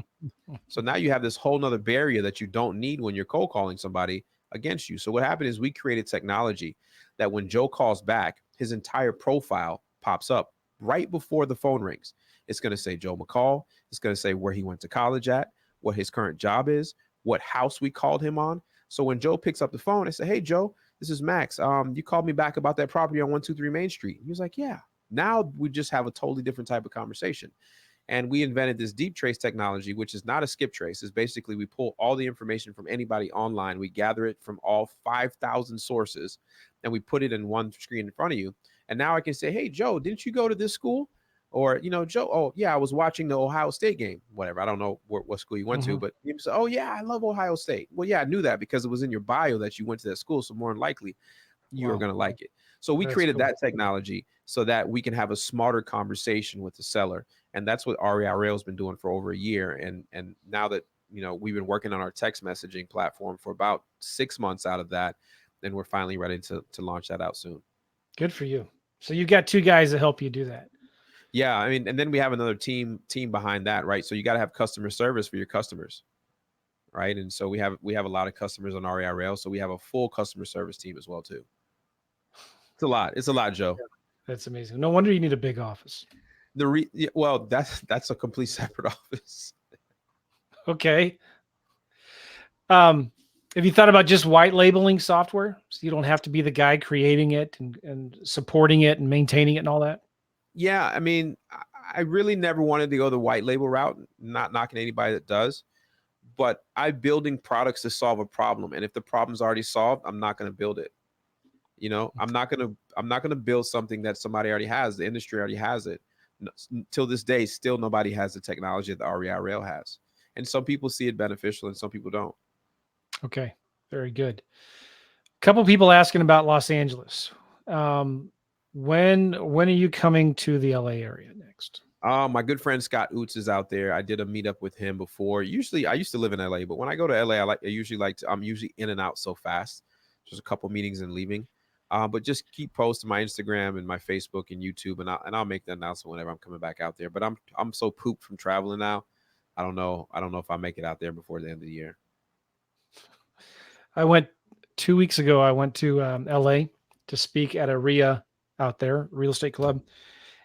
So now you have this whole nother barrier that you don't need when you're cold calling somebody against you. So what happened is we created technology that when Joe calls back, his entire profile pops up right before the phone rings. It's going to say Joe McCall. It's going to say where he went to college at, what his current job is, what house we called him on. So when Joe picks up the phone, I say, hey, Joe, this is Max. You called me back about that property on 123 Main Street. He was like, yeah. Now we just have a totally different type of conversation. And we invented this deep trace technology, which is not a skip trace. It's basically we pull all the information from anybody online. We gather it from all 5,000 sources, and we put it in one screen in front of you. And now I can say, hey, Joe, didn't you go to this school? Or, Joe, oh, yeah, I was watching the Ohio State game, whatever. I don't know what school you went to, but you say, oh, yeah, I love Ohio State. Well, yeah, I knew that because it was in your bio that you went to that school. So more than likely, you are going to like it. So we created that technology so that we can have a smarter conversation with the seller. And that's what REI Rail has been doing for over a year. And now that, we've been working on our text messaging platform for about 6 months out of that, and we're finally ready to launch that out soon. Good for you. So you got 2 guys that help you do that. Yeah. I mean, and then we have another team behind that, right? So you got to have customer service for your customers, right? And so we have a lot of customers on REI Rail. So we have a full customer service team as well, too. It's a lot, Joe. That's amazing. No wonder you need a big office. Well, that's a complete separate office. Okay. Have you thought about just white labeling software so you don't have to be the guy creating it and supporting it and maintaining it and all that? Yeah, I mean, I really never wanted to go the white label route, not knocking anybody that does, but I'm building products to solve a problem. And if the problem's already solved, I'm not going to build it. I'm not going to build something that somebody already has. The industry already has it. Till this day, still nobody has the technology that the REI Rail has. And some people see it beneficial and some people don't. Okay. Very good. A couple people asking about Los Angeles. When are you coming to the LA area next? My good friend Scott Oots is out there. I did a meetup with him before. Usually, I used to live in LA, but when I go to LA, I usually like to. I'm usually in and out so fast. Just a couple meetings and leaving. But just keep posting my Instagram and my Facebook and YouTube, and I'll make the announcement whenever I'm coming back out there. But I'm so pooped from traveling now. I don't know. I don't know if I make it out there before the end of the year. I went 2 weeks ago. I went to LA to speak at a REIA out there, real estate club,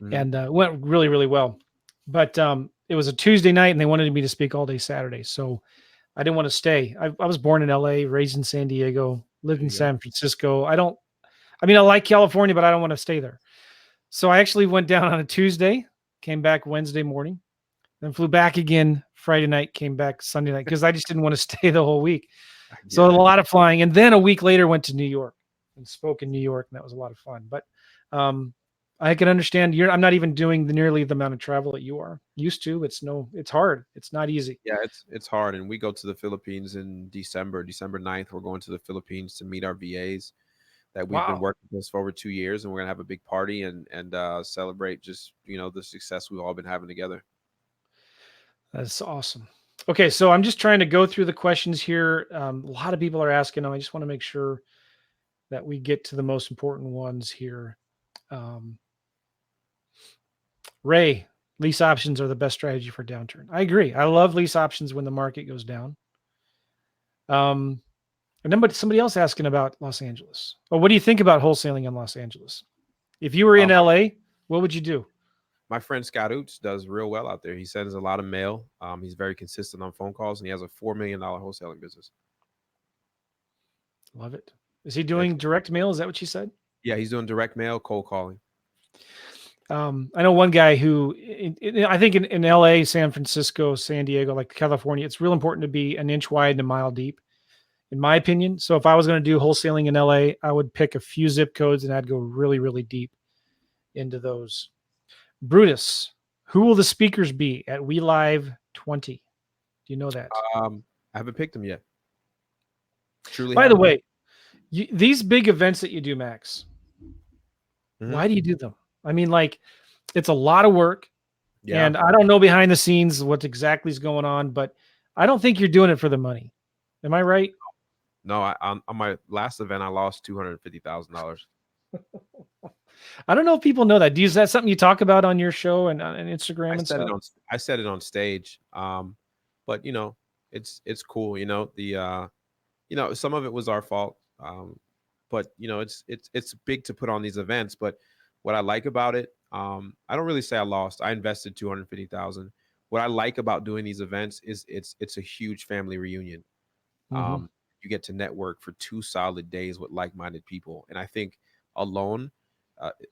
Mhm. and went really, really well. But it was a Tuesday night, and they wanted me to speak all day Saturday, so I didn't want to stay. I was born in LA, raised in San Diego, lived There in you go. San Francisco. I mean, I like California, but I don't want to stay there. So I actually went down on a Tuesday, came back Wednesday morning, then flew back again Friday night, came back Sunday night because I just didn't want to stay the whole week. I So get a it. lot of flying, and then a week later went to New York and spoke in New York, and that was a lot of fun. But um, I can understand I'm not even doing nearly the amount of travel that you are used to. It's hard. It's not easy. Yeah, it's hard, and we go to the Philippines in December 9th. We're going to the Philippines to meet our VAs that we've been Wow, working with us for over 2 years, and we're gonna have a big party and celebrate just the success we've all been having together. that's awesome. Okay, so I'm just trying to go through the questions here. A lot of people are asking them. I just want to make sure that we get to the most important ones here. Um, Ray, lease options are the best strategy for downturn. I agree. I love lease options when the market goes down. And then, but somebody else asking about Los Angeles. Well, what do you think about wholesaling in Los Angeles? If you were in Um, LA, what would you do? my friend Scott Oots does real well out there. He sends a lot of mail. He's very consistent on phone calls, and he has a $4 million wholesaling business. Love it. Is he Yes. doing direct mail? Is that what you said? Yeah, he's doing direct mail, cold calling. I know one guy who, I think in LA, San Francisco, San Diego, like California, it's real important to be an inch wide and a mile deep, in my opinion. So if I was going to do wholesaling in LA, I would pick a few zip codes and I'd go really, really deep into those. Brutus, who will the speakers be at We Live 20? Do you know that? I haven't picked him yet. Truly By the haven't. way, these big events that you do, Max, Mhm. why do you do them? I mean, like, it's a lot of work, Yeah. and I don't know behind the scenes what exactly is going on, but I don't think you're doing it for the money. Am I right? No, on my last event, I lost $250,000. I don't know if people know that. Is that something you talk about on your show and on Instagram and stuff? I said it on stage. But it's cool. Some of it was our fault. But it's big to put on these events. But what I like about it, I don't really say I lost. I invested 250,000. What I like about doing these events is it's a huge family reunion. Hmm. Um, you get to network for 2 solid days with like-minded people, and I think alone,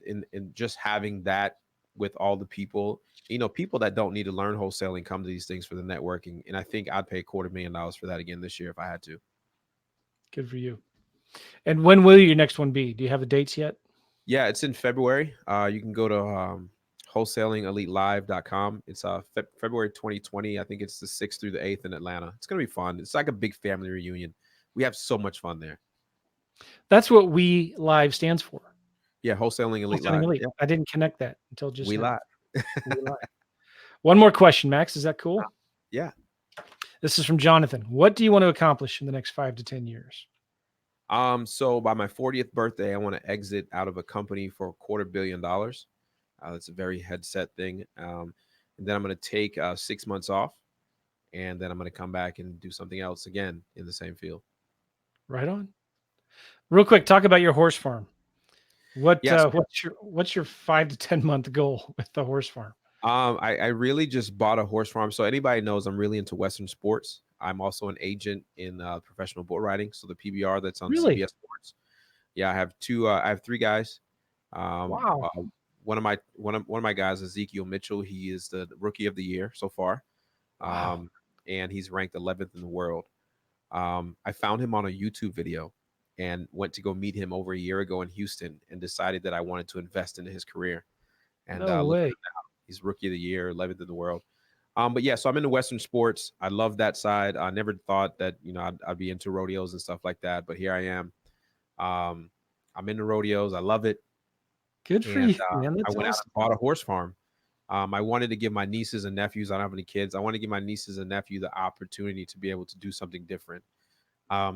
in just having that with all the people, people that don't need to learn wholesaling come to these things for the networking, and I think I'd pay $250,000 for that again this year if I had to. Good for you. And when will your next one be? Do you have the dates yet? Yeah, it's in February. You can go to wholesalingelitelive.com. It's February 2020. I think it's the 6th through the 8th in Atlanta. It's gonna be fun. It's like a big family reunion. We have so much fun there. That's what We Live stands for. Yeah, Wholesaling Elite Wholesaling Live. Elite. Yeah, I didn't connect that until just we now. live. We Live. One more question, Max. Is that cool? Yeah. This is from Jonathan. What do you want to accomplish in the next 5 to 10 years? So by my 40th birthday, I want to exit out of a company for $250 million. That's a very headset thing. And then I'm going to take 6 months off, and then I'm going to come back and do something else again in the same field. Right on. Real quick, talk about your horse farm. Yes. What's your 5 to 10 month goal with the horse farm? I really just bought a horse farm. So anybody knows I'm really into Western sports. I'm also an agent in professional bull riding. So the PBR that's on Really? CBS Sports. Yeah, I have 3 guys. Um, Wow. uh, one of my guys, Ezekiel Mitchell. He is the rookie of the year so far, Wow. and he's ranked 11th in the world. I found him on a YouTube video and went to go meet him over a year ago in Houston, and decided that I wanted to invest into his career. And No look at way. him now. He's rookie of the year, 11th in the world. But yeah, so I'm into Western sports. I love that side. I never thought that I'd be into rodeos and stuff like that, but here I am. Um, I'm into rodeos. I love it. Good for And you, man. I That's went out awesome. and bought a horse farm. I wanted to give my nieces and nephews, I don't have any kids, I want to give my nieces and nephew the opportunity to be able to do something different.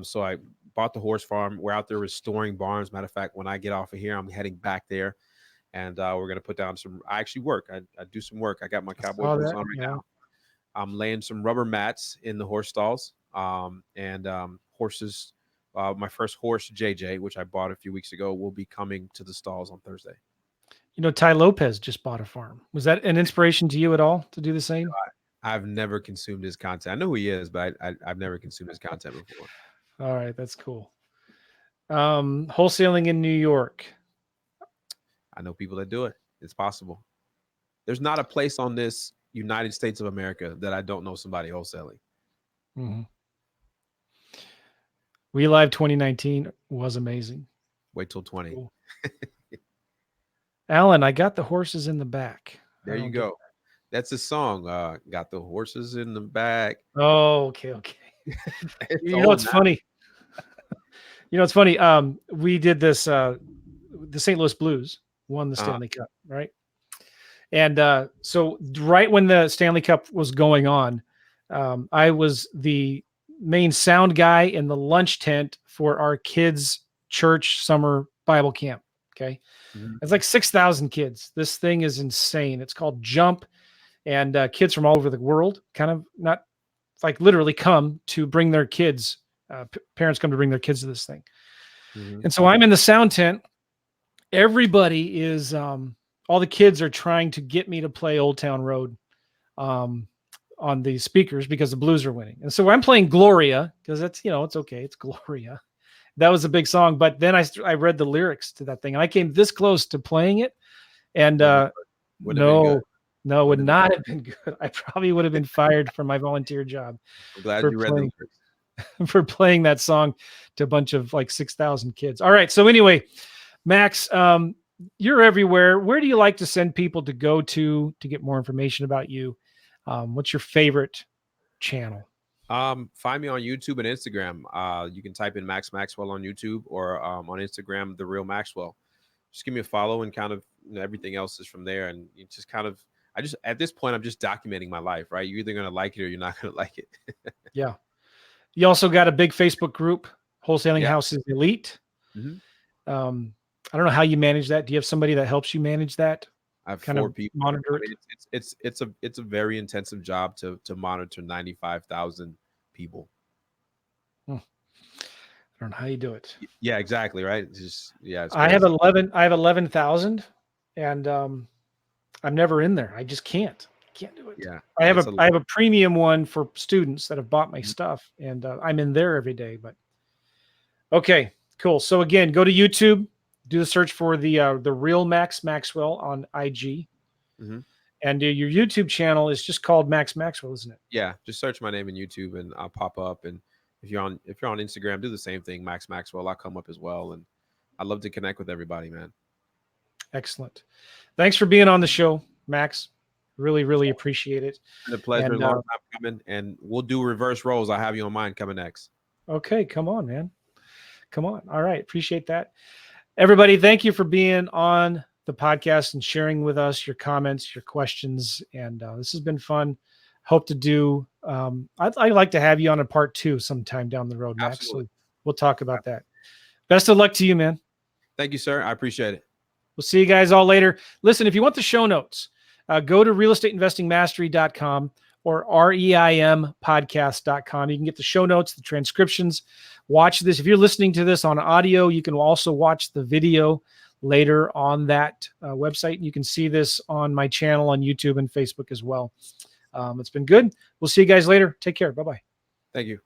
So I bought the horse farm. We're out there restoring barns. Matter of fact, when I get off of here, I'm heading back there, and we're going to put down some, I actually work. I do some work. I got my cowboy boots on right now. I'm laying some rubber mats in the horse stalls, and horses. My first horse, JJ, which I bought a few weeks ago, will be coming to the stalls on Thursday. You know, Ty Lopez just bought a farm. Was that an inspiration to you at all to do the same? I've never consumed his content. I know who he is, but I've never consumed his content before. All right, that's cool. Wholesaling in New York. I know people that do it. It's possible. There's not a place on this United States of America that I don't know somebody wholesaling. Mm-hmm. We Live 2019 was amazing. Wait till 20. Cool. Alan, I got the horses in the back. There you go. That's a song. Got the horses in the back. Oh, okay. You know, it's funny. You know, it's funny. We did this, the St. Louis Blues won the Stanley Cup, right? And so right when the Stanley Cup was going on, I was the main sound guy in the lunch tent for our kids' church summer Bible camp. Okay. Mm-hmm. It's like 6,000 kids. This thing is insane. It's called Jump, and kids from all over the world kind of not like literally come to bring their kids. Parents come to bring their kids to this thing. Mm-hmm. And so I'm in the sound tent. Everybody is, all the kids are trying to get me to play Old Town Road on the speakers because the Blues are winning. And so I'm playing Gloria because that's, you know, it's okay. It's Gloria. That was a big song. But then I read the lyrics to that thing and I came this close to playing it. And no, would not have been good. I probably would have been fired from my volunteer job. I'm glad you read the lyrics. For playing that song to a bunch of like 6,000 kids. All right. So anyway, Max, you're everywhere. Where do you like to send people to go to get more information about you? What's your favorite channel? Find me on YouTube and Instagram. You can type in Max Maxwell on YouTube or on Instagram, The Real Maxwell. Just give me a follow and kind of, you know, everything else is from there. And you just kind of, at this point, I'm just documenting my life, right? You're either going to like it or you're not going to like it. Yeah. You also got a big Facebook group, Wholesaling Houses Elite. Mm-hmm. I don't know how you manage that. Do you have somebody that helps you manage that? I have kind 4 of people. Monitor it. I mean, it's a very intensive job to monitor 95,000 people. I don't know how you do it. Yeah, exactly. Right. It's just, it's I have 11,000 and I'm never in there. I just can't do it. Yeah. I have a premium one for students that have bought my stuff and I'm in there every day, but okay, cool. So again, go to YouTube, do the search for the real Max Maxwell on IG. Mm-hmm. And your YouTube channel is just called Max Maxwell, isn't it? Yeah. Just search my name in YouTube and I'll pop up. And if you're on Instagram, do the same thing, Max Maxwell. I'll come up as well. And I'd love to connect with everybody, man. Excellent. Thanks for being on the show, Max. Really, really appreciate it. It's been a pleasure. And, long time coming, and we'll do reverse roles. I have you on mine coming next. Okay, come on, man. Come on. All right, appreciate that. Everybody, thank you for being on the podcast and sharing with us your comments, your questions, and this has been fun. Hope to do. I'd like to have you on a part 2 sometime down the road, Max. Absolutely. So we'll talk about that. Best of luck to you, man. Thank you, sir. I appreciate it. We'll see you guys all later. Listen, if you want the show notes, go to realestateinvestingmastery.com or reimpodcast.com. You can get the show notes, the transcriptions. Watch this. If you're listening to this on audio, you can also watch the video later on that website. You can see this on my channel on YouTube and Facebook as well. It's been good. We'll see you guys later. Take care. Bye-bye. Thank you.